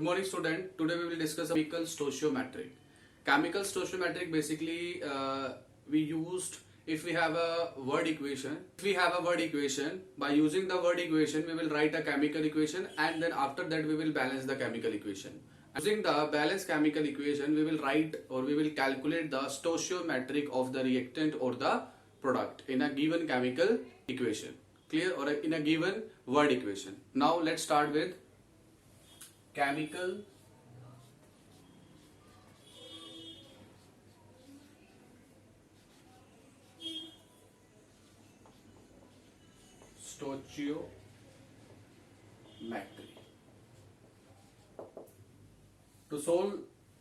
morning student. Today we will discuss chemical stoichiometric. Chemical stoichiometric basically we used if we have a word equation. If we have a word equation, by using the word equation we will write a chemical equation and then after that we will balance the chemical equation. Using the balanced chemical equation we will write or we will calculate the stoichiometric of the reactant or the product in a given chemical equation. Clear? Or in a given word equation. Now let's start with chemical stoichiometry. To solve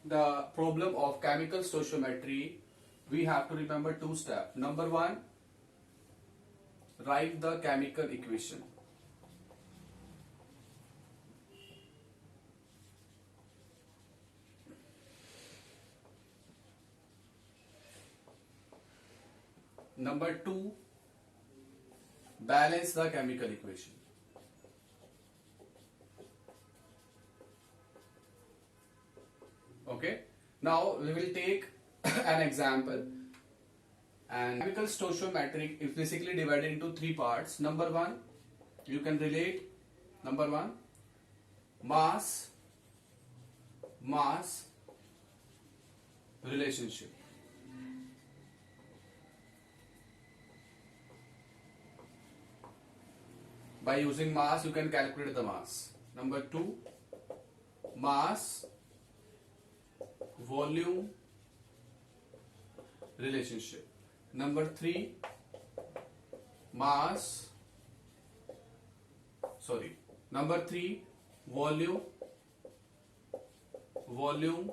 the problem of chemical stoichiometry, we have to remember two steps. Number one, write the chemical equation. Number two, balance the chemical equation. Okay. Now we will take an example. And chemical stoichiometric is basically divided into three parts. Number one, you can relate. Number one, mass relationship. By using mass, you can calculate the mass. Number two, mass volume relationship. Number three, volume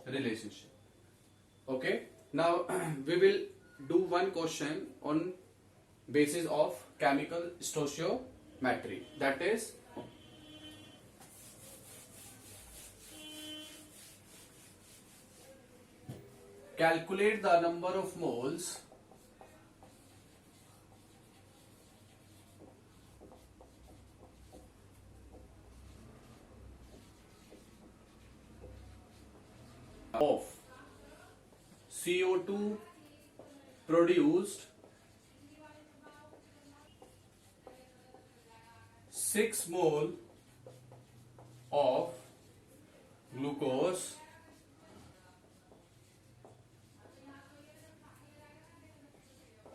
relationship. Okay. Now we will do one question on basis of chemical stoichiometry, that is calculate the number of moles of CO2 produced 6 mole of glucose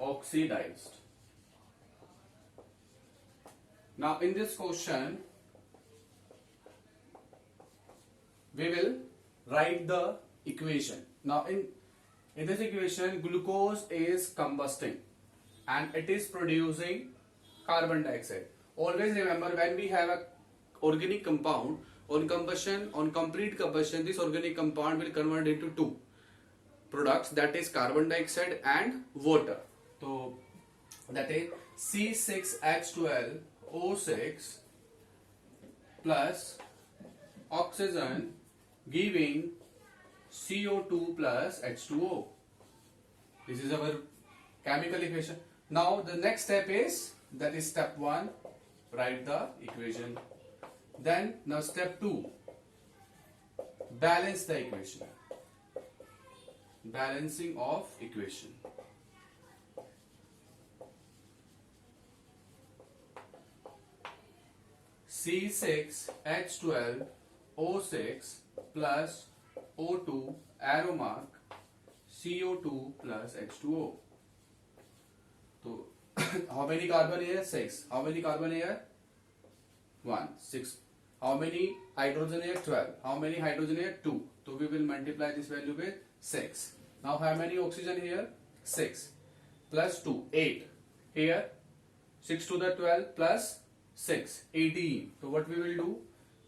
oxidized. Now in this question we will write the equation. Now in this equation glucose is combusting and it is producing carbon dioxide. Always remember, when we have a organic compound, on complete combustion, this organic compound will convert into two products, that is carbon dioxide and water. So that is C6H12O6 plus oxygen giving CO2 plus H2O. This is our chemical equation. Now the next step is, that is step 1, write the equation. Then now step 2, balance the equation. Balancing of equation. C6H12O6 plus O2 arrow mark CO2 plus H2O. So how many carbon here? 6. How many carbon here? 1. 6. How many hydrogen here? 12. How many hydrogen here? 2. So we will multiply this value with 6. Now how many oxygen here? 6. Plus 2. 8. Here 6 to the 12 plus 6. 18. So what we will do?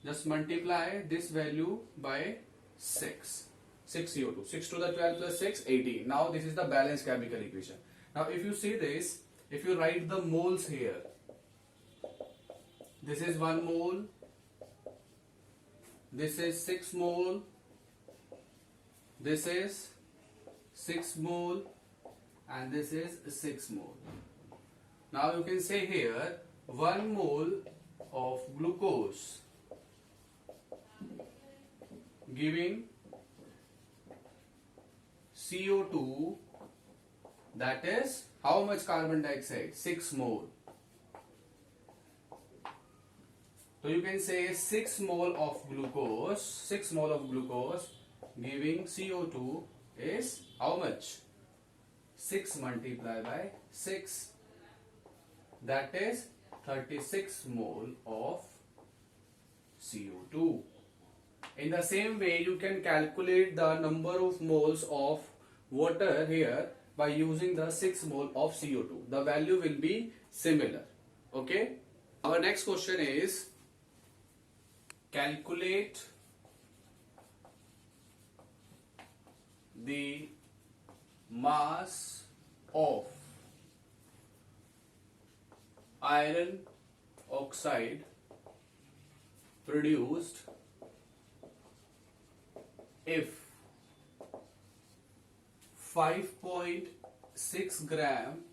Just multiply this value by 6. 6 CO2. 6 to the 12 plus 6. 18. Now this is the balanced chemical equation. Now if you see this, if you write the moles here, this is 1 mole, this is 6 mole, this is 6 mole and this is 6 mole. Now you can say here 1 mole of glucose giving CO2, that is how much carbon dioxide? 6 mole. So you can say 6 mole of glucose, 6 mole of glucose giving CO2 is how much? 6 multiplied by 6, that is 36 mole of CO2. In the same way, you can calculate the number of moles of water here by using the 6 mole of CO2. The value will be similar. Okay. Our next question is calculate the mass of iron oxide produced if 5.6 gram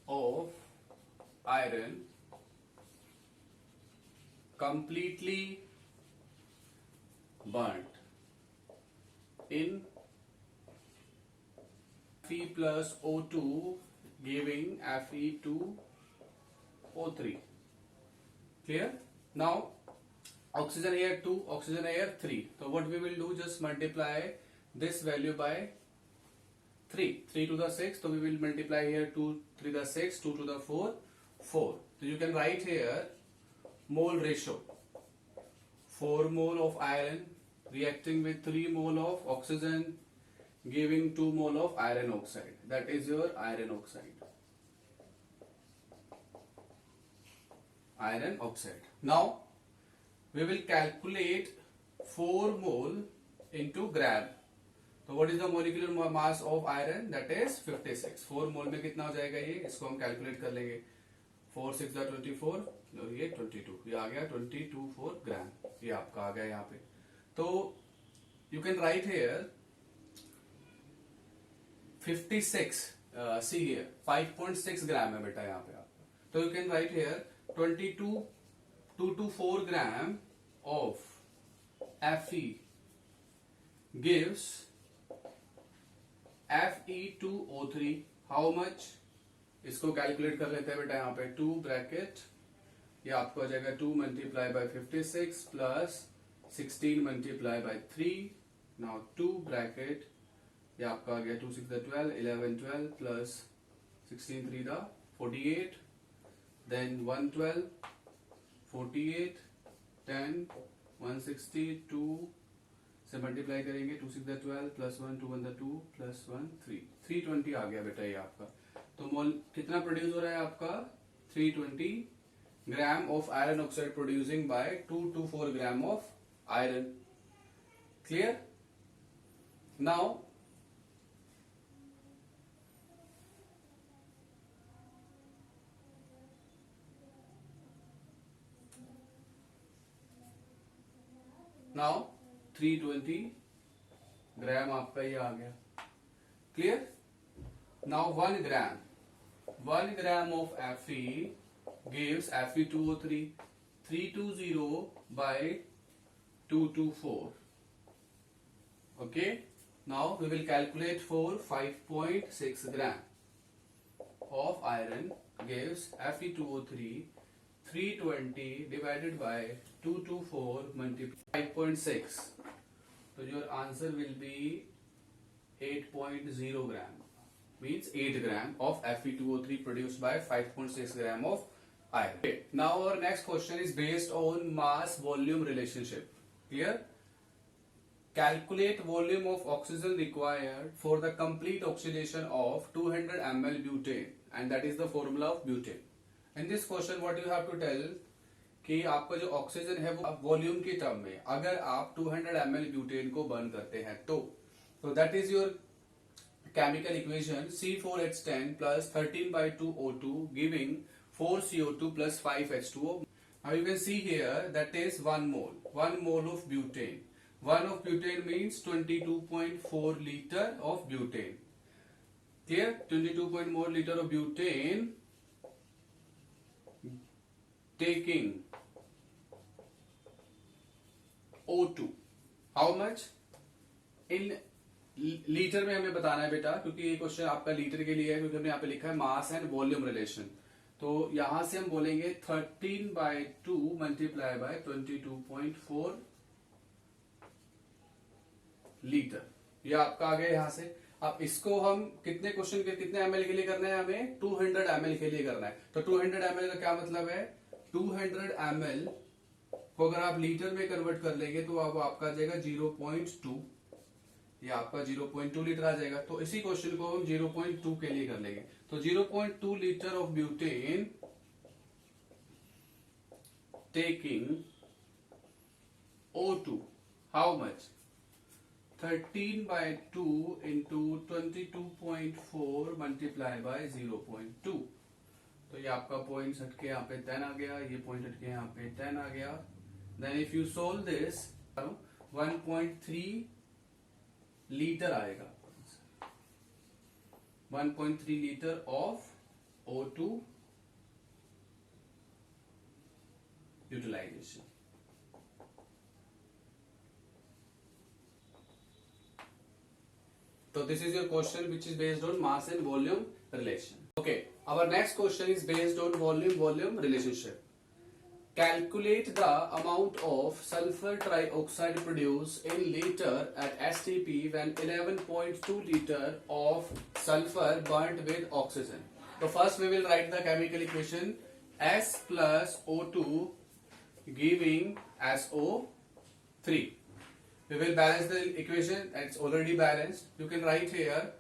of iron completely burnt in Fe plus O2 giving Fe2O3. Clear? Now oxygen here 2, oxygen here 3. So what we will do, just multiply this value by 3. 3 to the 6. So we will multiply here 2 3 to the 6, 2 to the 4, 4. So you can write here mole ratio. 4 mole of iron reacting with 3 mole of oxygen giving 2 mole of iron oxide. That is your iron oxide. Iron oxide. Now we will calculate 4 mole into gram. So what is the molecular mass of iron? That is 56. 4 mole में कितना हो जाएगा ये? इसको हम calculate कर लेंगे. 4 6 24 और ये 22. ये आ गया 224 ग्राम. ये आपका आ गया यहाँ पे. तो you can write here 56. See here 5.6 ग्राम है बेटा यहाँ पे आपका. तो you can write here 224 gram of Fe gives Fe2O3. How much? इसको कैलकुलेट कर लेते हैं बेटा यहाँ पे 2 ब्रैकेट, ये आपको आ जाएगा 2 multiply by 56 plus 16 multiply by 3. Now 2 bracket, ये आपका आ गया 2 6 12, 11 12 प्लस 16 3 48, then 112 48 10 162 से मल्टीप्लाई करेंगे 2 6 12 प्लस 1 2 1 2 प्लस 1 3 320 आ गया बेटा ये आपका. तो मोल कितना प्रोड्यूस हो रहा है आपका? 320 gram of iron oxide producing by 224 gram of iron. Clear? Now now 320 gram आपका ये आ गया. Clear? Now 1 gram of Fe gives Fe2O3. 320 by 224. Okay. Now we will calculate for 5.6 gram of iron gives Fe2O3. 320 divided by 224 multiplied 5.6. So your answer will be 8.0 gram. Means 8 gram of Fe2O3 produced by 5.6 gram of iron. Okay. Now our next question is based on mass volume relationship. Clear? Calculate volume of oxygen required for the complete oxidation of 200 ml butane, and that is the formula of butane. In this question what you have to tell कि आपका जो oxygen है वो volume की term में अगर आप 200 ml butane को बर्न करते हैं तो that is your chemical equation C4H10 plus 13 by 2 O2 giving 4 CO2 plus 5 H2O. Now you can see here that is 1 mole. 1 mole of butane. 1 of butane means 22.4 liter of butane. Clear? 22.4 liter of butane taking O2. How much in litre में हमें बताना है बेटा, क्योंकि ये question आपका litre के लिए है, क्योंकि हमने यहाँ पे लिखा है मास एंड वॉल्यूम रिलेशन। तो यहां से हम बोलेंगे 13/2 मल्टीप्लाई बाय 22.4 लीटर। ये आपका आ गया यहां से। अब इसको हम कितने क्वेश्चन के कितने एमएल के लिए करना है, हमें 200 एमएल के लिए करना है। तो 200 एमएल का क्या मतलब है, 200 एमएल को अगर आप लीटर में कन्वर्ट कर लेंगे तो अब आपका आ जाएगा 0.2, ये आपका 0.2 लीटर आ जाएगा। तो इसी क्वेश्चन को हम 0.2 के लिए कर लेंगे। तो 0.2 litre of butane taking O2, how much 13/2 into 22.4 multiply by 0.2। तो ये आपका पॉइंट हटके यहाँ पे 10 आ गया, ये पॉइंट हटके यहाँ पे 10 आ गया। Then if you solve this 1.3 litre आएगा, 1.3 litre of O2 utilisation. So this is your question which is based on mass and volume relation. Okay, our next question is based on volume relationship. Calculate the amount of sulfur trioxide produced in liter at STP when 11.2 liter of sulfur burnt with oxygen. So first we will write the chemical equation S plus O2 giving SO3. We will balance the equation, it's already balanced. You can write here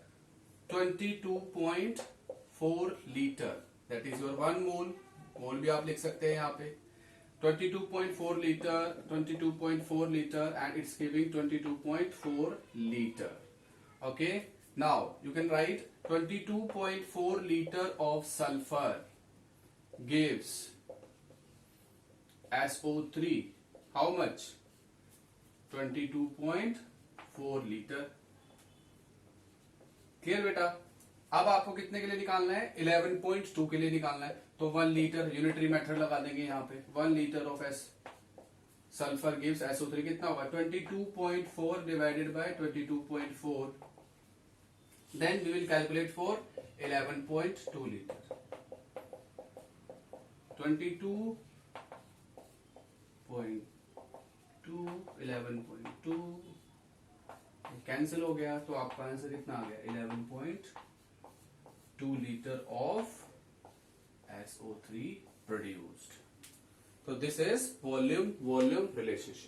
22.4 liter, that is your 1 mole, mole भी आप लिख सकते हैं यहाँ पे 22.4 liter, 22.4 liter and it's giving 22.4 liter. Okay, now you can write 22.4 liter of sulfur gives SO3, how much 22.4 litre. Clear बेटा। अब आपको कितने के लिए निकालना है, 11.2 के लिए निकालना है। तो 1 लीटर यूनिटरी मेथड लगा देंगे यहाँ पे। 1 litre of sulphur gives SO3 कितना होगा 22.4 divided by 22.4। Then we will calculate for 11.2 litre. 11.2 cancel हो गया, तो आपका आंसर कितना आ गया 11.2 लीटर ऑफ SO3 प्रोड्यूस्ड। तो दिस इज वॉल्यूम रिलेशनशिप।